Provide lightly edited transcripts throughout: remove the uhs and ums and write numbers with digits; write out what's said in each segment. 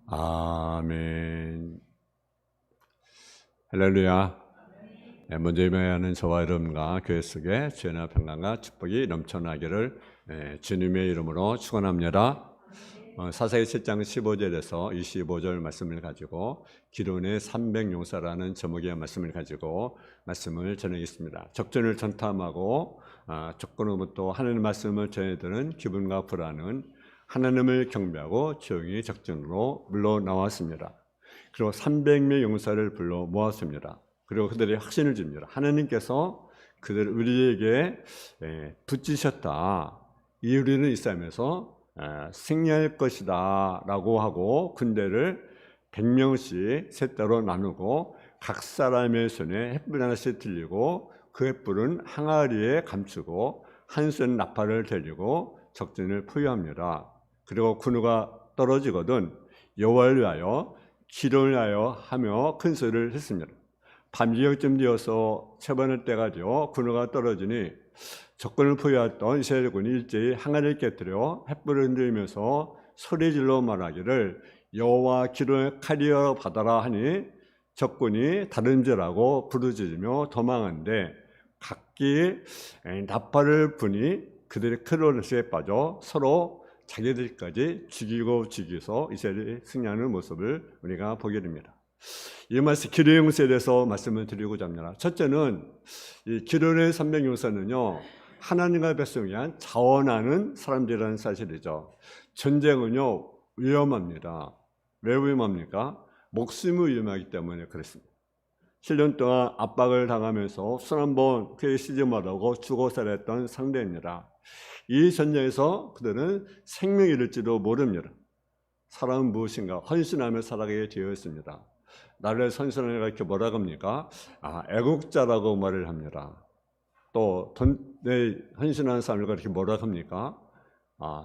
아멘. 할렐루야. 먼저 예배하는 저와 여러분과 교회 속에 주의 평강과 축복이 넘쳐나기를 주님의 이름으로 축원합니다. 사사기 7장 15절에서 25절 말씀을 가지고 기론의 300용사라는 제목의 말씀을 가지고 말씀을 전하겠습니다. 적전을 전탐하고 적군으로부터 하나님의 말씀을 전해드는 기분과 불안은 하나님을 경배하고 조용히 적전으로 물러나왔습니다. 그리고 300명 용사를 불러 모았습니다. 그리고 그들이 확신을 줍니다. 하나님께서 그들 우리에게 붙이셨다. 이 우리는 이 싸움에서 승리할 것이다 라고 하고 군대를 100명씩 셋대로 나누고 각 사람의 손에 횃불 하나씩 들리고 그 횃불은 항아리에 감추고 한 손 나팔을 들리고 적전을 포위합니다. 그리고 군우가 떨어지거든 여호와를 위하여 기도를 하여 하며 큰 소리를 했습니다. 밤지경쯤 되어서 채반을 때가 되어 군우가 떨어지니 적군을 포위했던 이스라엘군이 일제히 항아리를 깨뜨려 횃불을 흔들면서 소리질러 말하기를 여호와 기도의 칼이여 받아라 하니 적군이 다른 죄라고 부르짖으며 도망하는데 각기 나팔을 부니 그들의 큰 원수에 빠져 서로 자기들까지 죽이고서 이스라엘이 승리하는 모습을 우리가 보게 됩니다. 이 말씀 기도의 용사에 대해서 말씀을 드리고자 합니다. 첫째는 이 기도의 300용사는요 하나님과 백성을 위한 자원하는 사람들이라는 사실이죠. 전쟁은요 위험합니다. 왜 위험합니까? 목숨이 위험하기 때문에 그렇습니다. 7년 동안 압박을 당하면서 손 한번 크게 쓰지 말라고 죽어 살았던 상대입니다. 이 전쟁에서 그들은 생명을 잃을지도 모릅니다. 사람은 무엇인가 헌신하며 살아가게 되어 있습니다. 나를 헌신하는 이렇게 뭐라고 합니까? 애국자라고 말을 합니다. 또 내 헌신하는 사람을 이렇게 뭐라고 합니까?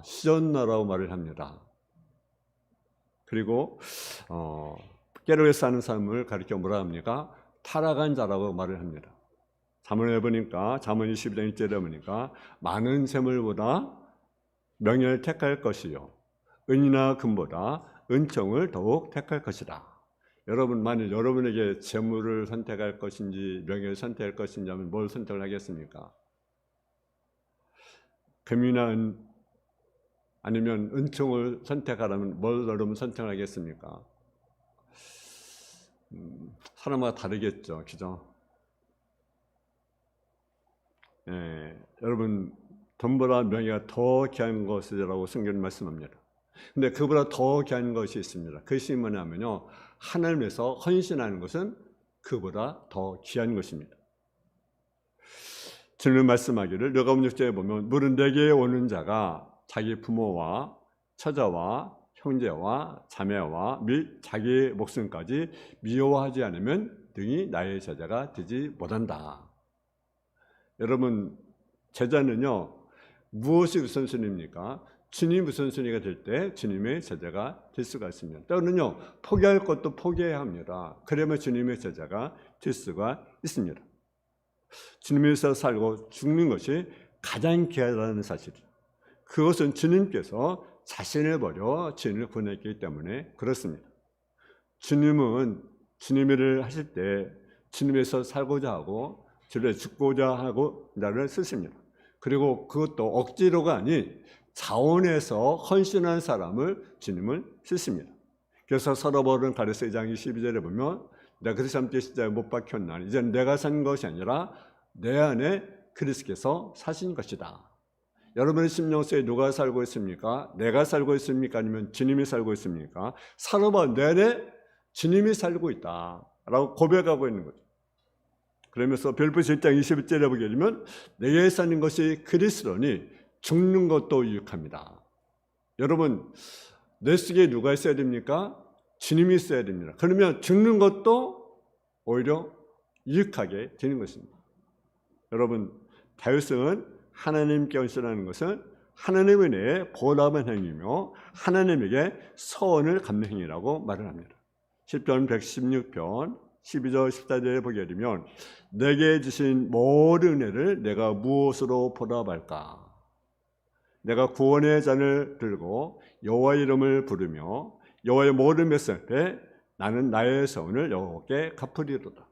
시온나라고 말을 합니다. 그리고 깨르게 사는 삶을 가리켜 뭐라 합니까? 타락한 자라고 말을 합니다. 잠언에 보니까 잠언 22장 1절에 보니까 많은 재물보다 명예를 택할 것이요 은이나 금보다 은총을 더욱 택할 것이다. 여러분 만일 여러분에게 재물을 선택할 것인지 명예를 선택할 것인지 하면 뭘 선택을 하겠습니까? 금이나 은 아니면 은총을 선택하라면 뭘 여러분 선택하겠습니까? 사람마다 다르겠죠, 그죠? 여러분 돈보다 명예가 더 귀한 것이라고 성경은 말씀합니다. 근데 그보다 더 귀한 것이 있습니다. 그것이 뭐냐면요 하나님에서 헌신하는 것은 그보다 더 귀한 것입니다. 주님 말씀하기를 누가복음 6장에 보면 물은 내게 오는 자가 자기 부모와 처자와 형제와 자매와 및 자기 목숨까지 미워하지 않으면 등이 나의 제자가 되지 못한다. 여러분 제자는요 무엇이 우선순위입니까? 주님 우선순위가 될 때 주님의 제자가 될 수가 있습니다. 또는요 포기할 것도 포기해야 합니다. 그러면 주님의 제자가 될 수가 있습니다. 주님에서 살고 죽는 것이 가장 귀하다는 사실이죠. 그것은 주님께서 자신을 버려 주인을 보냈기 때문에 그렇습니다. 주님은 주님의 일을 하실 때 주님에서 살고자 하고 주를 죽고자 하고 나를 쓰십니다. 그리고 그것도 억지로가 아닌 자원해서 헌신한 사람을 주님을 쓰십니다. 그래서 서로버른 가르쳐 2장 22절에 보면 내가 그리스도 함께 십자가에 못 박혔나니 이제 내가 산 것이 아니라 내 안에 그리스도께서 사신 것이다. 여러분의 심령 속에 누가 살고 있습니까? 내가 살고 있습니까? 아니면 주님이 살고 있습니까? 서로버 내내 주님이 살고 있다 라고 고백하고 있는 거죠. 그러면서 빌립보서 1장 21절에 보게 되면 내게 사는 것이 그리스도니 죽는 것도 유익합니다. 여러분 내 속에 누가 있어야 됩니까? 주님이 있어야 됩니다. 그러면 죽는 것도 오히려 유익하게 되는 것입니다. 여러분 다윗은 하나님께 헌신하는 것은 하나님의 은혜에 보답한 행위며 하나님에게 서원을 갚는 행위라고 말을 합니다. 시편 116편 12절 14절에 보게 되면 내게 주신 모든 은혜를 내가 무엇으로 보답할까? 내가 구원의 잔을 들고 여호와 이름을 부르며 여호와의 모든 백성 앞에 나는 나의 서원을 여호와께 갚으리로다.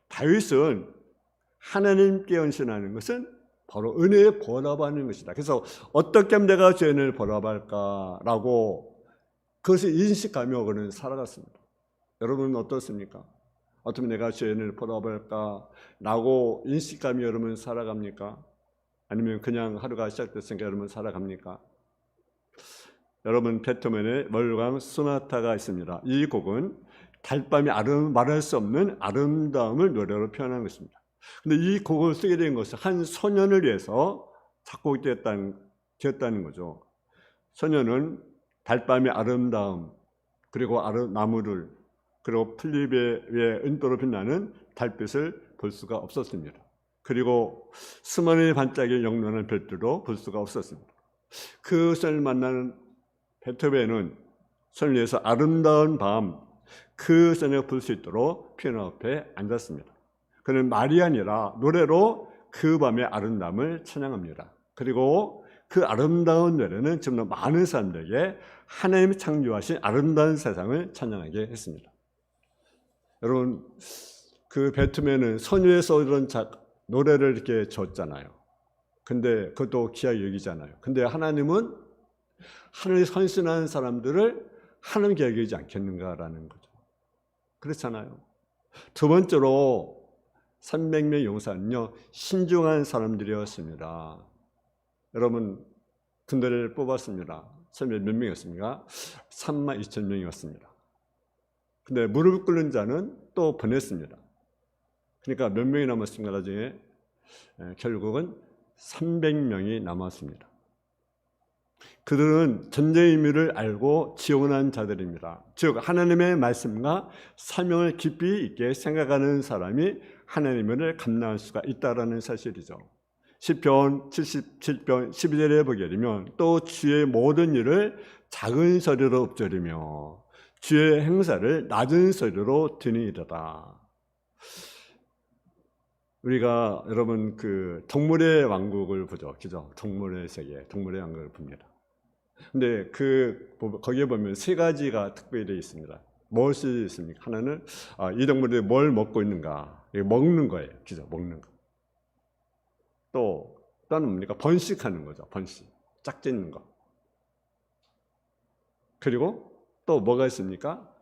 다윗은 하나님께 헌신하는 것은 바로 은혜에 보답하는 것이다. 그래서 어떻게 하면 내가 죄인을 보답할까라고 그것을 인식하며 그는 살아갔습니다. 여러분은 어떻습니까? 어떻게 내가 죄인을 보답할까라고 인식하며 여러분 살아갑니까? 아니면 그냥 하루가 시작됐으니까 여러분 살아갑니까? 여러분 베토벤의 월광 소나타가 있습니다. 이 곡은 달밤이 말할 수 없는 아름다움을 노래로 표현한 것입니다. 근데 이 곡을 쓰게 된 것은 한 소년을 위해서 작곡이 되었다는 거죠. 소년은 달밤의 아름다움, 그리고 나무를, 그리고 풀잎에 위에 은도로 빛나는 달빛을 볼 수가 없었습니다. 그리고 수많은 반짝이 영롱한 별들도 볼 수가 없었습니다. 그 소년을 만나는 베토벤은 소년을 위해서 아름다운 밤, 그 소년을 볼 수 있도록 피아노 앞에 앉았습니다. 그는 말이 아니라 노래로 그 밤의 아름다움을 찬양합니다. 그리고 그 아름다운 노래는 정말 많은 사람들에게 하나님이 창조하신 아름다운 세상을 찬양하게 했습니다. 여러분, 그 베토벤은 선유에서 이런 노래를 이렇게 줬잖아요. 근데 그것도 귀하게 여기잖아요. 근데 하나님은 하늘에 헌신하는 사람들을 하나님께 여기지 않겠는가라는 거죠. 그렇잖아요. 두 번째로 300명 용사는요, 신중한 사람들이었습니다. 여러분, 군대를 뽑았습니다. 처음에 몇 명이었습니까? 32,000명이었습니다. 근데 무릎 꿇는 자는 또 보냈습니다. 그러니까 몇 명이 남았습니까? 나중에 결국은 300명이 남았습니다. 그들은 전쟁의 의미를 알고 지원한 자들입니다. 즉 하나님의 말씀과 사명을 깊이 있게 생각하는 사람이 하나님을 감당할 수가 있다라는 사실이죠. 시편 77편 12절에 보게 되면 또 주의 모든 일을 작은 소리로 읊조리며 주의 행사를 낮은 소리로 드니이다. 우리가 여러분 그 동물의 왕국을 보죠, 그죠? 동물의 세계, 동물의 왕국을 봅니다. 근데 거기에 보면 세 가지가 특별히 되어 있습니다. 무엇이 있습니까? 하나는 이 동물들이 뭘 먹고 있는가, 먹는 거예요, 그죠? 먹는 거. 또는 뭡니까? 번식하는 거죠, 번식, 짝짓는 거. 그리고 또 뭐가 있습니까?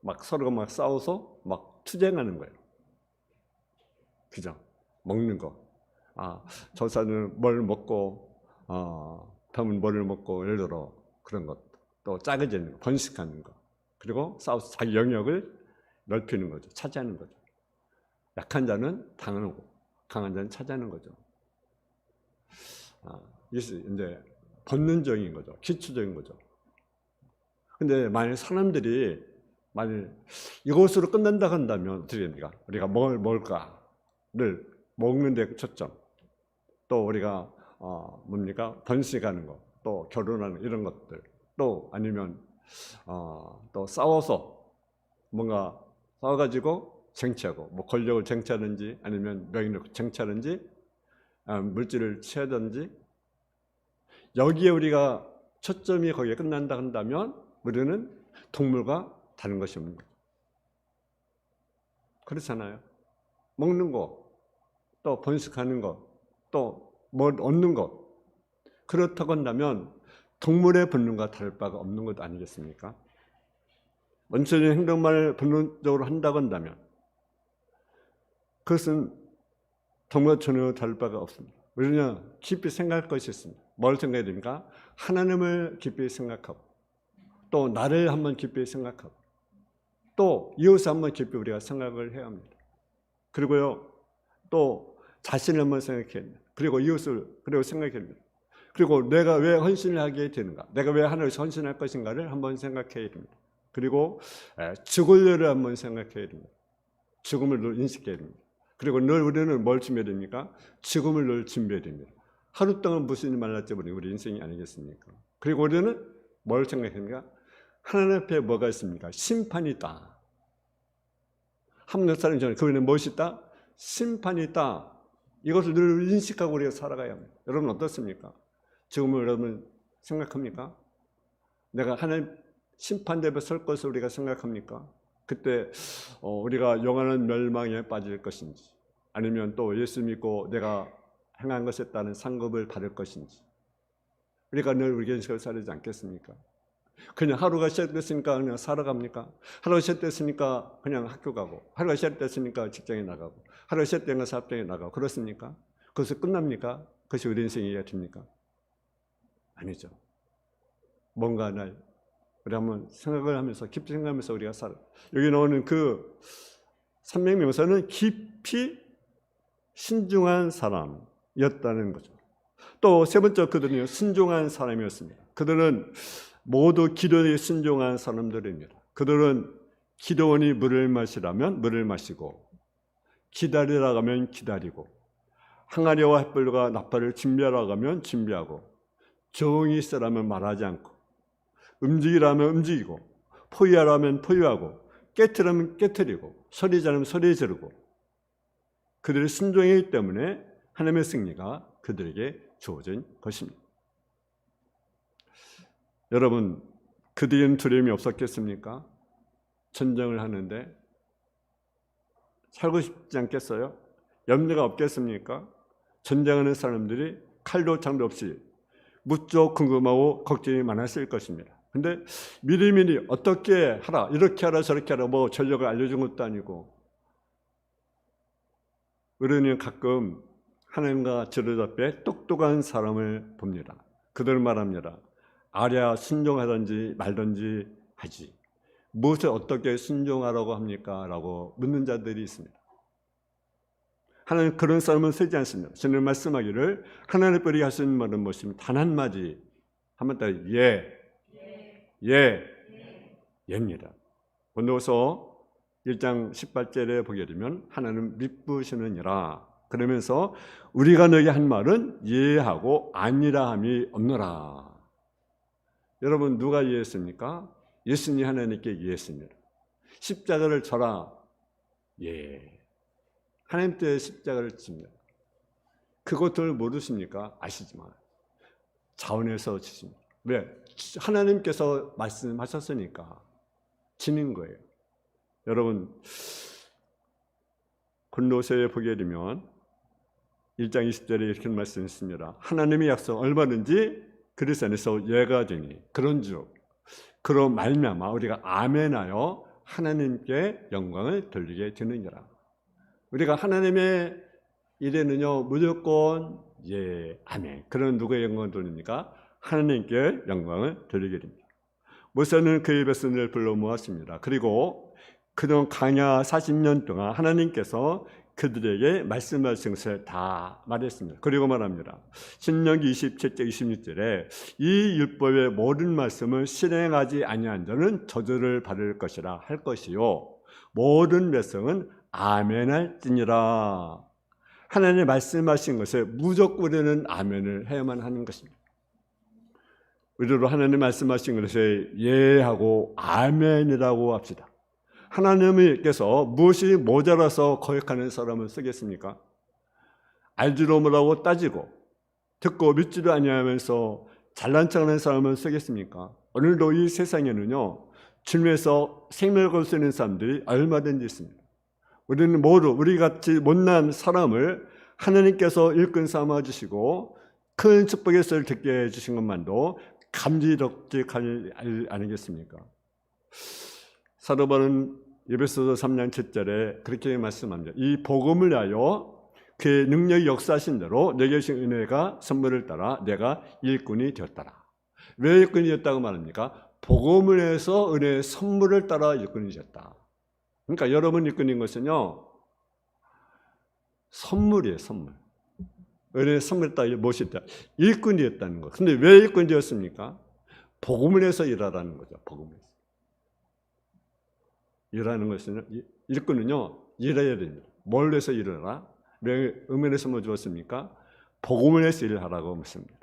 막 서로가 막 싸워서 막 투쟁하는 거예요, 그죠? 먹는 거. 저 사람은 뭘 먹고, 다음은 뭐를 먹고, 예를 들어 그런 것. 또 짜그지는 거, 번식하는 거. 그리고 싸워서 자기 영역을 넓히는 거죠, 차지하는 거죠. 약한 자는 당하고, 강한 자는 차지하는 거죠. 이게 이제 본능적인 거죠, 기초적인 거죠. 근데 만약 사람들이 이것으로 끝난다 한다면 어떻게 됩니까? 우리가 뭘 먹을까를 먹는 데 초점, 또 우리가 뭡니까? 번식하는 거, 또 결혼하는 이런 것들, 또 아니면 또 싸워서 뭔가 싸워가지고 쟁취하고, 뭐 권력을 쟁취하든지 아니면 명예를 쟁취하든지 물질을 취하든지, 여기에 우리가 초점이 거기에 끝난다 한다면 우리는 동물과 다른 것이 없는 거죠. 그렇잖아요. 먹는 거, 또 번식하는 것, 또 뭘 얻는 것. 그렇다고 한다면 동물의 본능과 다를 바가 없는 것 아니겠습니까? 원천적인 행동만을 본능적으로 한다고 한다면 그것은 동물과 전혀 다를 바가 없습니다. 우리는 깊이 생각할 것이 있습니다. 뭘 생각해야 됩니까? 하나님을 깊이 생각하고, 또 나를 한번 깊이 생각하고, 또 이웃을 한번 깊이 우리가 생각을 해야 합니다. 그리고요, 또 자신을 한번 생각해야 합니다. 그리고 이웃을 그리고 생각해야 합니다. 그리고 내가 왜 헌신을 하게 되는가, 내가 왜 하나님께 헌신할 것인가를 한번 생각해야 됩니다. 그리고 죽을 일을 한번 생각해야 됩니다. 죽음을 늘 인식해야 됩니다. 그리고 늘 우리는 뭘 준비해야 됩니까? 죽음을 늘 준비해야 됩니다. 하루 동안 무슨 일 만날지 모르는 우리 인생이 아니겠습니까? 그리고 우리는 뭘 생각합니까? 하나님 앞에 뭐가 있습니까? 심판이 있다. 한국 사람이 저는 그에는 무엇이 있다? 심판이 있다. 이것을 늘 인식하고 우리가 살아가야 합니다. 여러분 어떻습니까? 지금은 여러분 생각합니까? 내가 하나님 심판대에 설 것을 우리가 생각합니까? 그때 우리가 영원한 멸망에 빠질 것인지, 아니면 또 예수 믿고 내가 행한 것에 따른 상급을 받을 것인지, 우리가 늘 우리 인생을 살지 않겠습니까? 그냥 하루가 시작됐으니까 그냥 살아갑니까? 하루가 시작됐으니까 그냥 학교 가고, 하루가 시작됐으니까 직장에 나가고, 하루가 시작된 사업장에 나가고, 그렇습니까? 그것이 끝납니까? 그것이 우리 인생이 됩니까? 아니죠. 뭔가 하나 우리 한번 생각을 하면서, 깊이 생각하면서 우리가 살아. 여기 나오는 그 삼명명사는 깊이 신중한 사람이었다는 거죠. 또 세 번째, 그들은 순종한 사람이었습니다. 그들은 모두 기도에 순종한 사람들입니다. 그들은 기도원이 물을 마시라면 물을 마시고, 기다리라고 하면 기다리고, 항아리와 횃불과 나팔을 준비하라고 하면 준비하고, 조용히 있으라면 말하지 않고, 움직이라면 움직이고, 포위하라면 포위하고, 깨트리면 깨트리고, 소리 지르면 소리 지르고, 그들의 순종이기 때문에 하나님의 승리가 그들에게 주어진 것입니다. 여러분, 그들은 두려움이 없었겠습니까? 전쟁을 하는데 살고 싶지 않겠어요? 염려가 없겠습니까? 전쟁하는 사람들이 칼도 창도 없이 무척 궁금하고 걱정이 많았을 것입니다. 근데 미리미리 어떻게 하라, 이렇게 하라, 저렇게 하라, 뭐 전략을 알려준 것도 아니고, 우리는 가끔 하나님과 저를 앞에 똑똑한 사람을 봅니다. 그들은 말합니다. 아랴 순종하든지 말든지 하지, 무엇을 어떻게 순종하라고 합니까? 라고 묻는 자들이 있습니다. 하나님 그런 사람은 쓰지 않습니다. 저는 말씀하기를 하나님 뻘이 할 수 있는 말은 무엇이면 단 한마디, 한번 더 예입니다. 본도서 1장 18절에 보게 되면 하나님 미쁘시느니라 그러면서 우리가 너에게 한 말은 예하고 아니라 함이 없노라. 여러분, 누가 이해했습니까? 예수님이 하나님께 이해했습니다. 십자가를 져라. 하나님 때 십자가를 집니다. 그것을 모르십니까? 아시지만 자원해서 지십니다. 왜? 하나님께서 말씀하셨으니까 지는 거예요. 여러분, 골로새에 보게 되면 1장 20절에 이렇게 말씀했습니다. 하나님의 약속 얼마든지 그리스도 안에서 예가 되니 그런즉 그로 말미암아 우리가 아멘하여 하나님께 영광을 돌리게 되느니라. 우리가 하나님의 일에는요 무조건 아멘. 그런 누구의 영광을 돌립니까? 하나님께 영광을 돌리게 됩니다. 모세는 그의 백성을 불러 모았습니다. 그리고 그동안 광야 40년 동안 하나님께서 그들에게 말씀하신 것을 다 말했습니다. 그리고 말합니다. 신명기 27장 26절에 이 율법의 모든 말씀을 실행하지 아니한 자는 저주를 받을 것이라 할 것이요 모든 백성은 아멘할지니라. 하나님이 말씀하신 것에 무조건 우리는 아멘을 해야만 하는 것입니다. 우리로 하나님 말씀하신 것에 예하고 아멘이라고 합시다. 하나님께서 무엇이 모자라서 거역하는 사람을 쓰겠습니까? 알지도 못하고 따지고 듣고 믿지도 아니하면서 잘난 척하는 사람을 쓰겠습니까? 오늘도 이 세상에는요 주님에서 생명을 걸 수 있는 사람들이 얼마든지 있습니다. 우리는 모두 우리같이 못난 사람을 하나님께서 일꾼 삼아 주시고 큰 축복의 소리를 듣게 해주신 것만도 감지덕지하지 아니겠습니까? 사도 바울은 에베소서 3장 7절에 그렇게 말씀합니다. 이 복음을 위하여 그의 능력이 역사하신 대로 내게 주신 은혜가 선물을 따라 내가 일꾼이 되었더라. 왜 일꾼이 되었다고 말합니까? 복음을 해서 은혜의 선물을 따라 일꾼이 되었다. 그러니까 여러분 일꾼인 것은요 선물이에요. 선물. 은혜의 선물을 따라 무엇이 됐다? 일꾼이 되었다는 것. 근데 왜 일꾼이 되었습니까? 복음을 해서 일하라는 거죠. 복음을 해서. 일하는 것은 일꾼은요 일해야 됩니다. 뭘 해서 일하라? 왜 은혜의 선물 주었습니까? 복음을 해서 일하라고 했습니다.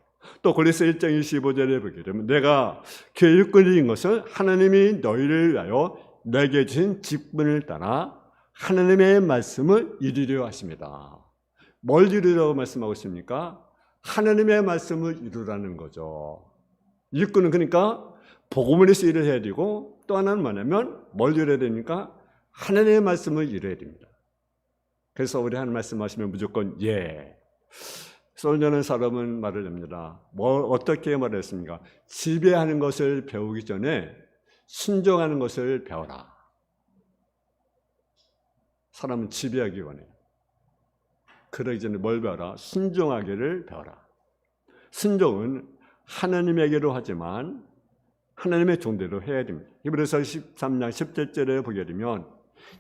또 골로새 1장 25절에 보게 되면 내가 그 일꾼인 것은 하나님이 너희를 위하여 내게 주신 직분을 따라 하나님의 말씀을 이루려 하십니다. 뭘 이루려고 말씀하고 있습니까? 하나님의 말씀을 이루라는 거죠. 일꾼은 그러니까 복음을 위해서 일을 해야 되고, 또 하나는 뭐냐면 뭘 이뤄야 되니까 하나님의 말씀을 이뤄야 됩니다. 그래서 우리 하나님 말씀하시면 무조건 예. 솔저는 사람은 말을 합니다. 어떻게 말했습니까? 지배하는 것을 배우기 전에 순종하는 것을 배워라. 사람은 지배하기 원해요. 그러기 전에 뭘 배워라? 순종하기를 배워라. 순종은 하나님에게로 하지만 하나님의 종대로 해야 됩니다. 히브리서 13장 17절에 보게 되면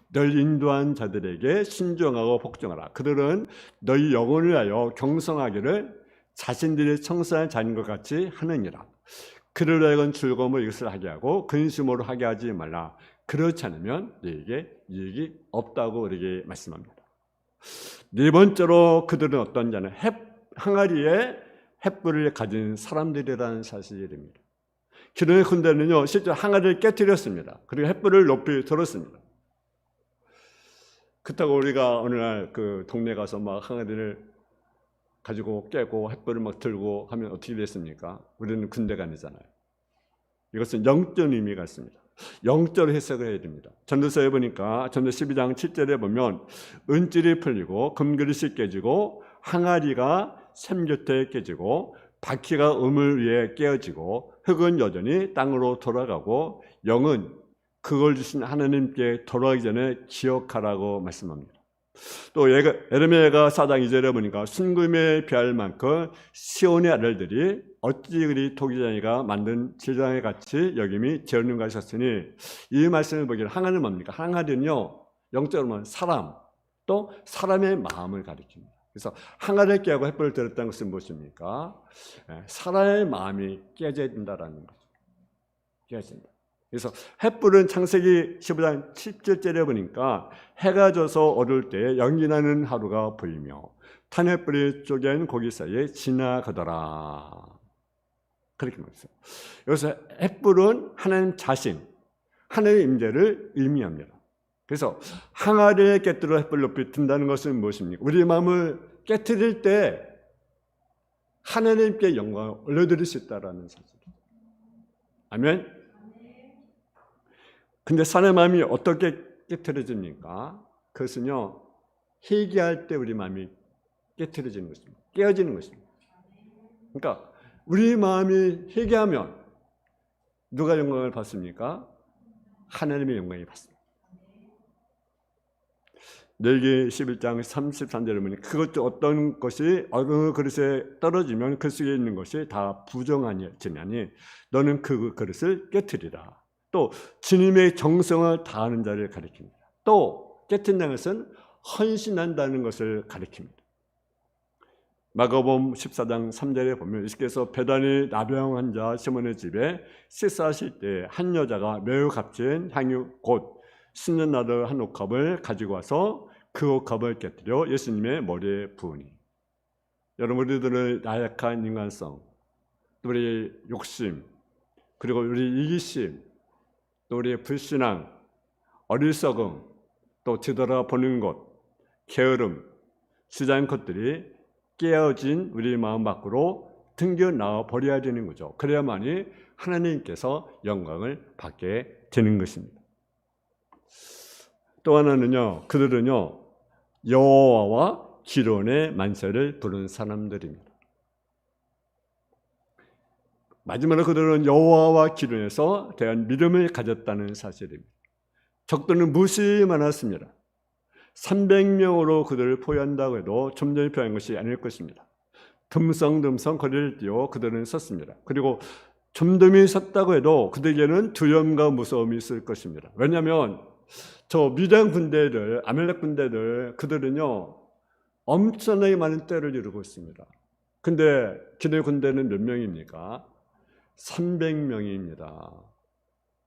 널 인도한 자들에게 순종하고 복종하라. 그들은 너희 영혼을 위하여 경성하기를 자신들이 청소한 자인 것 같이 하느니라. 그들로 하여금 즐거움을 이것을 하게 하고 근심으로 하게 하지 말라. 그렇지 않으면 너에게 이익이 없다고 우리에게 말씀합니다. 네 번째로 그들은 어떤 자는 항아리에 횃불을 가진 사람들이라는 사실입니다. 기존의 군대는요, 실제 항아리를 깨뜨렸습니다. 그리고 횃불을 높이 들었습니다. 그렇다고 우리가 어느 날 그 동네 가서 막 항아리를 가지고 깨고 횃불을 막 들고 하면 어떻게 됐습니까? 우리는 군대가 아니잖아요. 이것은 영적 의미가 있습니다. 영적으로 해석을 해야 됩니다. 전도서에 보니까 전도 12장 7절에 보면 은질이 풀리고 금그릇이 깨지고 항아리가 샘 곁에 깨지고 바퀴가 우물 위에 깨어지고 흙은 여전히 땅으로 돌아가고 영은 그걸 주신 하나님께 돌아가기 전에 기억하라고 말씀합니다. 또 에레미야가 4장 2절에 보니까 순금에 비할 만큼 시온의 아들들이 어찌 그리 토기장이가 만든 제장에 같이 여김이 재우는가 하셨으니, 이 말씀을 보기를 항아리는 뭡니까? 항아리는요, 영적으로 보면 사람, 또 사람의 마음을 가리킵니다. 그래서 항아리를 깨고 횃불을 들었다는 것은 무엇입니까? 사람의 마음이 깨져야 된다라는 거죠. 깨진다. 그래서 횃불은 창세기 15장 17절에 보니까 해가 져서 어두울 때 연기나는 하루가 보이며 탄횃불이 쪼갠 고기 사이에 지나가더라. 그렇게 말했어요. 여기서 횃불은 하나님 자신, 하나님의 임재를 의미합니다. 그래서 항아리에 깨뜨려 횃불 높이 든다는 것은 무엇입니까? 우리의 마음을 깨뜨릴 때 하나님께 영광을 올려드릴 수 있다는 사실입니다. 아멘. 근데 사람의 마음이 어떻게 깨트려집니까? 그것은요, 회개할 때 우리 마음이 깨트려지는 것입니다. 깨어지는 것입니다. 그러니까 우리 마음이 회개하면 누가 영광을 받습니까? 하나님의 영광이 받습니다. 레위기 11장 33절에 보니 그것도 어떤 것이 어느 그릇에 떨어지면 그 속에 있는 것이 다 부정하니니 너는 그 그릇을 깨트리라. 또 주님의 정성을 다하는 자를 가리킵니다. 또 깨트린다는 것은 헌신한다는 것을 가리킵니다. 마가복음 14장 3절에 보면 예수께서 베다니 나병한 자 시몬의 집에 식사하실 때 한 여자가 매우 값진 향유 곧 신는 나드 한 옥합을 가지고 와서 그 옥합을 깨뜨려 예수님의 머리에 부으니. 여러분, 우리들의 나약한 인간성, 또 우리의 욕심, 그리고 우리 이기심, 또 우리의 불신앙, 어리석음, 또 뒤돌아보는 것, 게으름, 주저한 것들이 깨어진 우리 마음 밖으로 튕겨나와 버려야 되는 거죠. 그래야만이 하나님께서 영광을 받게 되는 것입니다. 또 하나는요, 그들은요, 여호와와 기론의 만세를 부른 사람들입니다. 마지막으로 그들은 여호와와 기론에서 대한 믿음을 가졌다는 사실입니다. 적들은 무수히 많았습니다. 300명으로 그들을 포위한다고 해도 좀 전에 표현한 것이 아닐 것입니다. 듬성듬성 거리를 띄워 그들은 섰습니다. 그리고 덤덤히 섰다고 해도 그들에게는 두려움과 무서움이 있을 것입니다. 왜냐하면 저 미디안 군대들, 아멜렉 군대들, 그들은요 엄청나게 많은 때를 이루고 있습니다. 근데 기존의 군대는 몇 명입니까? 300명입니다.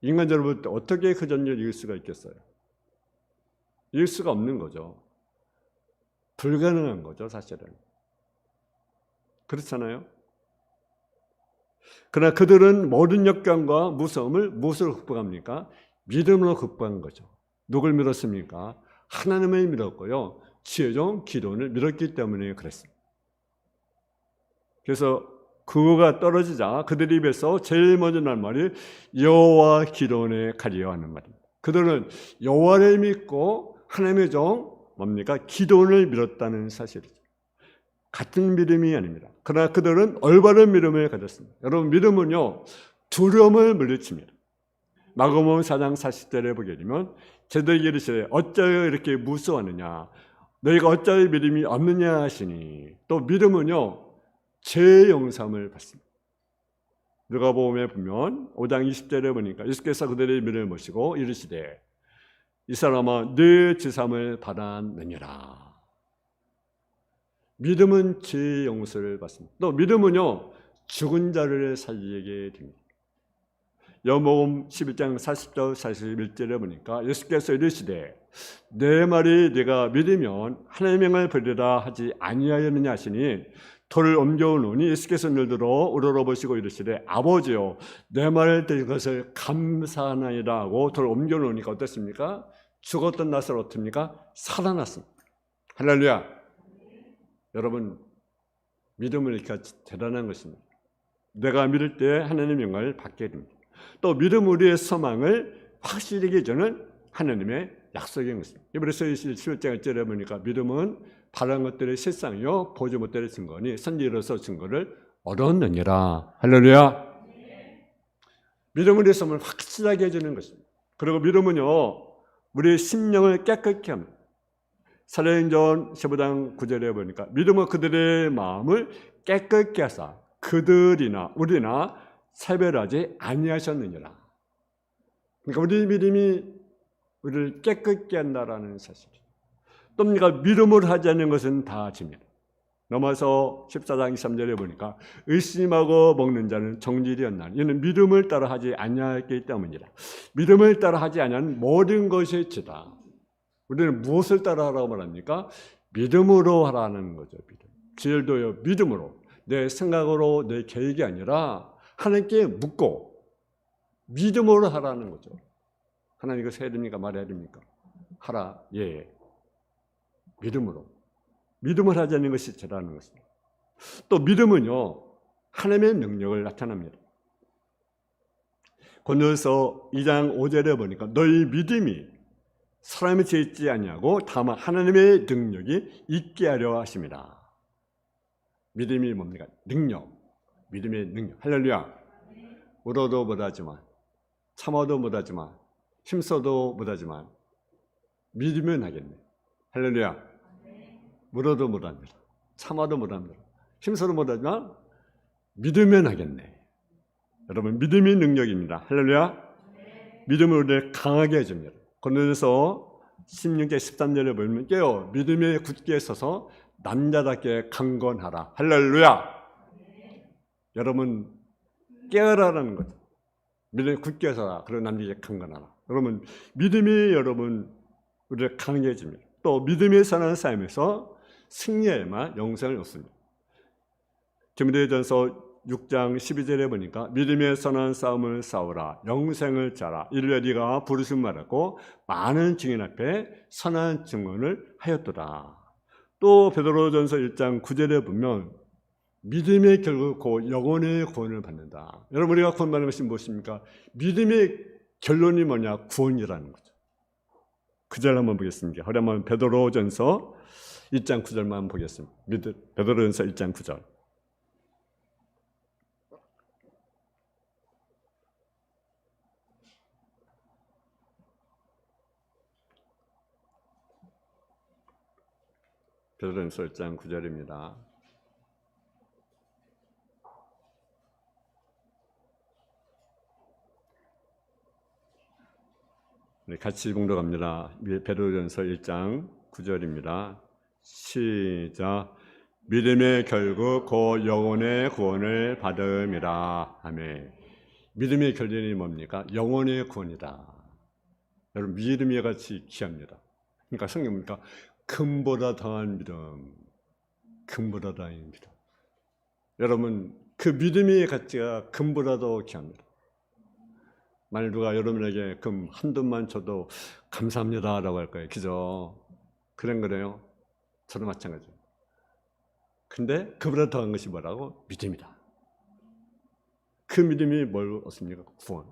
인간적으로 볼 때 어떻게 그 전쟁을 이길 수가 있겠어요? 이길 수가 없는 거죠. 불가능한 거죠, 사실은. 그렇잖아요? 그러나 그들은 모든 역경과 무서움을 무엇으로 극복합니까? 믿음으로 극복한 거죠. 누굴 믿었습니까? 하나님을 믿었고요. 지혜종 기도를 믿었기 때문에 그랬습니다. 그래서 그거가 떨어지자 그들 입에서 제일 먼저 난 말이 여호와 기도원에 가리려 하는 말입니다. 그들은 여호와를 믿고 하나님의 종 뭡니까? 기도원을 믿었다는 사실이죠. 같은 믿음이 아닙니다. 그러나 그들은 올바른 믿음을 가졌습니다. 여러분, 믿음은요 두려움을 물리칩니다. 마가복음 4장 40절에 보게 되면 제자들에게 이르시되 어찌하여 이렇게 무서워하느냐, 너희가 어찌하여 믿음이 없느냐 하시니, 또 믿음은요 죄의 용서함을 받습니다. 누가복음에 보면 5장 20절에 보니까 예수께서 그들의 믿음을 보시고 이르시되 이 사람아 네 죄사함을 받았느니라. 믿음은 죄의 용서를 받습니다. 또 믿음은요 죽은 자를 살리게 됩니다. 요한복음 11장 40절 41절에 보니까 예수께서 이르시되 내 말이 네가 믿으면 하나님의 명을 버리라 하지 아니하였느냐 하시니 돌을 옮겨오노니 예수께서 늘들어 우러러보시고 이르시되 아버지여 내 말을 들은 것을 감사하나이다 하고 돌을 옮겨놓으니까 어떻습니까? 죽었던 나사로 어떻습니까? 살아났습니다. 할렐루야. 여러분, 믿음은 이렇게 대단한 것입니다. 내가 믿을 때 하나님의 영광을 받게 됩니다. 또 믿음 우리의 소망을 확실하게 주는 하나님의 약속인 것입니다. 이브리서 11장 1절에 보니까 믿음은 바라는 것들의 실상이요 보지 못할 증거니 선지로서 증거를 얻었느니라. 할렐루야. 믿음은 우리의 소망을 확실하게 해주는 것입니다. 그리고 믿음은요 우리의 심령을 깨끗게 합니다. 사도행전 15장 9절에 보니까 믿음은 그들의 마음을 깨끗게 하사 그들이나 우리나 차별하지 아니하셨느니라. 그러니까 우리 믿음이 우리를 깨끗게 한다라는 사실이죠. 또 우리가 믿음을 하지 않는 것은 다 집니다. 넘어서 14장 23절에 보니까 의심하고 먹는 자는 정죄리 없나니 이는 믿음을 따라 하지 아니하였기 때문이라. 믿음을 따라 하지 아니하는 모든 것이 죄다. 우리는 무엇을 따라 하라고 말합니까? 믿음으로 하라는 거죠. 믿음. 제일도요 믿음으로, 내 생각으로, 내 계획이 아니라 하나님께 묻고 믿음으로 하라는 거죠. 하나님 이거 해야 됩니까? 말해야 됩니까? 하라. 예. 믿음으로. 믿음을 하지 않는 것이 죄라는 것입니다. 또 믿음은요 하나님의 능력을 나타납니다. 고린도서 2장 5절에 보니까 너희 믿음이 사람의 죄 있지 아니하고 다만 하나님의 능력이 있게 하려 하십니다. 믿음이 뭡니까? 능력. 믿음의 능력. 할렐루야. 울어도 못하지만, 참아도 못하지만, 힘써도 못하지만 믿으면 하겠네. 할렐루야. 울어도 못합니다. 참아도 못합니다. 힘써도 못하지만 믿으면 하겠네. 여러분, 믿음이 능력입니다. 할렐루야. 믿음을 우리를 강하게 해줍니다. 고린도서 16장 13절에 보면 깨어 믿음에 굳게 서서 남자답게 강건하라. 할렐루야. 여러분, 깨어라라는 거죠. 믿음에 굳게 서라. 그런 남자답게 강건하라. 여러분, 믿음이 여러분 우리를 강하게 해줍니다. 또 믿음에 사는 삶에서 승리해야만 영생을 얻습니다. 디모데전서 6장 12절에 보니까 믿음에 선한 싸움을 싸우라 영생을 짜라 이르되 네가 부르심 받았고 많은 증인 앞에 선한 증언을 하였도다. 또 베드로전서 1장 9절에 보면 믿음의 결국 그 영혼의 구원을 받는다. 여러분, 우리가 구원받는 것이 무엇입니까? 믿음의 결론이 뭐냐? 구원이라는 거죠. 그 절 한번 보겠습니다. 한번 베드로전서 1장 9절만 보겠습니다. 베드로전서 1장 9절. 베드로전서 1장 9절입니다. 같이 봉독합니다. 베드로전서 1장 9절입니다. 시작. 믿음의 결국 곧 영혼의 구원을 받음이라. 아멘. 믿음의 결론이 뭡니까? 영혼의 구원이다. 여러분, 믿음이 같이 귀합니다. 그러니까 성경 뭡니까? 금보다 더한 믿음, 금보다 더한 믿음. 여러분, 그 믿음의 가치가 금보다 더 귀합니다. 만일 누가 여러분에게 금 한돈만 줘도 감사합니다라고 할 거예요. 그죠? 그런 거래요. 저도 마찬가지예요. 근데 그보다 더한 것이 뭐라고? 믿음이다. 그 믿음이 뭘 얻습니까? 구원.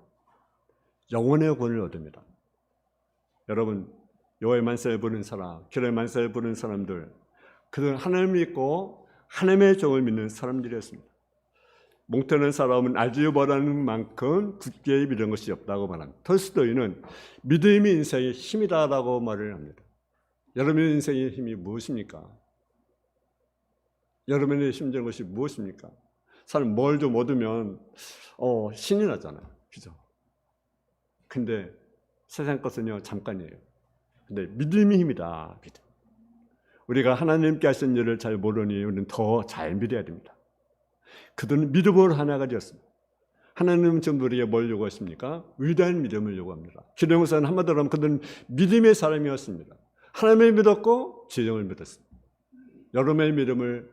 영혼의 구원을 얻습니다. 여러분, 여호와의 만세를 부르는 사람, 기도의 만세를 부르는 사람들, 그들은 하나님을 믿고 하나님의 종을 믿는 사람들이었습니다. 몽테는 사람은 알지 못하는 만큼 굳게 믿은 것이 없다고 말합니다. 톨스토이는 믿음이 인생의 힘이다라고 말을 합니다. 여러분의 인생의 힘이 무엇입니까? 여러분의 힘든 것이 무엇입니까? 사람 뭘 좀 얻으면 신이 나잖아요. 그죠? 근데 세상 것은요 잠깐이에요. 근데 믿음이 힘이다. 믿음. 우리가 하나님께 하신 일을 잘 모르니 우리는 더 잘 믿어야 됩니다. 그들은 믿음으로 하나가 되었습니다. 하나님은 지금 우리에게 뭘 요구하십니까? 위대한 믿음을 요구합니다. 기도용사는 한마디로 하면 그들은 믿음의 사람이었습니다. 하나님을 믿었고 지정을 믿었습니다. 여러분의 믿음을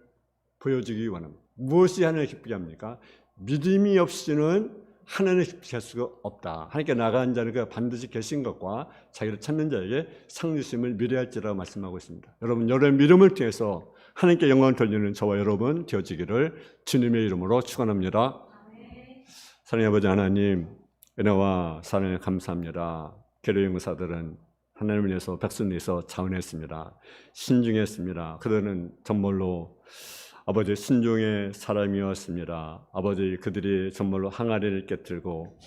보여주기 원합니다. 무엇이 하나님을 기쁘게 합니까? 믿음이 없이는 하나님을 기쁘게 할 수가 없다. 하나님께 나가는 자는 그가 반드시 계신 것과 자기를 찾는 자에게 상 주심을 미래할지라고 말씀하고 있습니다. 여러분, 여러분의 믿음을 통해서 하나님께 영광을 돌리는 저와 여러분 되어지기를 주님의 이름으로 축원합니다. 사랑의 아버지 하나님, 은혜와 사랑에 감사합니다. 계류용사들은 하나님을 위해서 백성을 위해서 자원했습니다. 신중했습니다. 그들은 정말로 아버지 순종의 사람이었습니다. 아버지 그들이 정말로 항아리를 깨뜨리고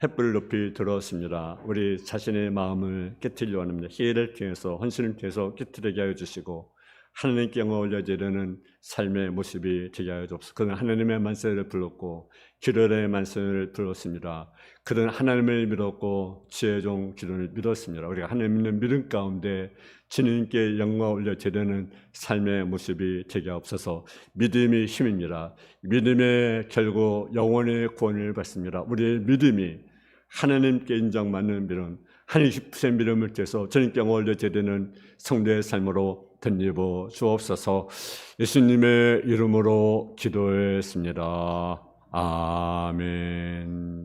횃불을 높이 들었습니다. 우리 자신의 마음을 깨뜨리려 합니다. 희애를 통해서 헌신을 통해서 깨뜨리게 하여 주시고 하나님께 영광을 올려드리는 삶의 모습이 되게 하여 주옵소서. 그는 하나님의 만세를 불렀고 기도의 만세를 불렀습니다. 그는 하나님을 믿었고 지혜의 종 기도를 믿었습니다. 우리가 하나님 믿는 믿음 가운데 주님께 영광을 올려드리는 삶의 모습이 되게 하옵소서. 믿음이 힘입니다. 믿음의 결국 영혼의 구원을 받습니다. 우리의 믿음이 하나님께 인정받는 믿음, 하나님 깊으신 믿음을 통해서 주님께 영광을 올려드리는 성도의 삶으로 던지고 주옵소서. 예수님의 이름으로 기도했습니다. 아멘.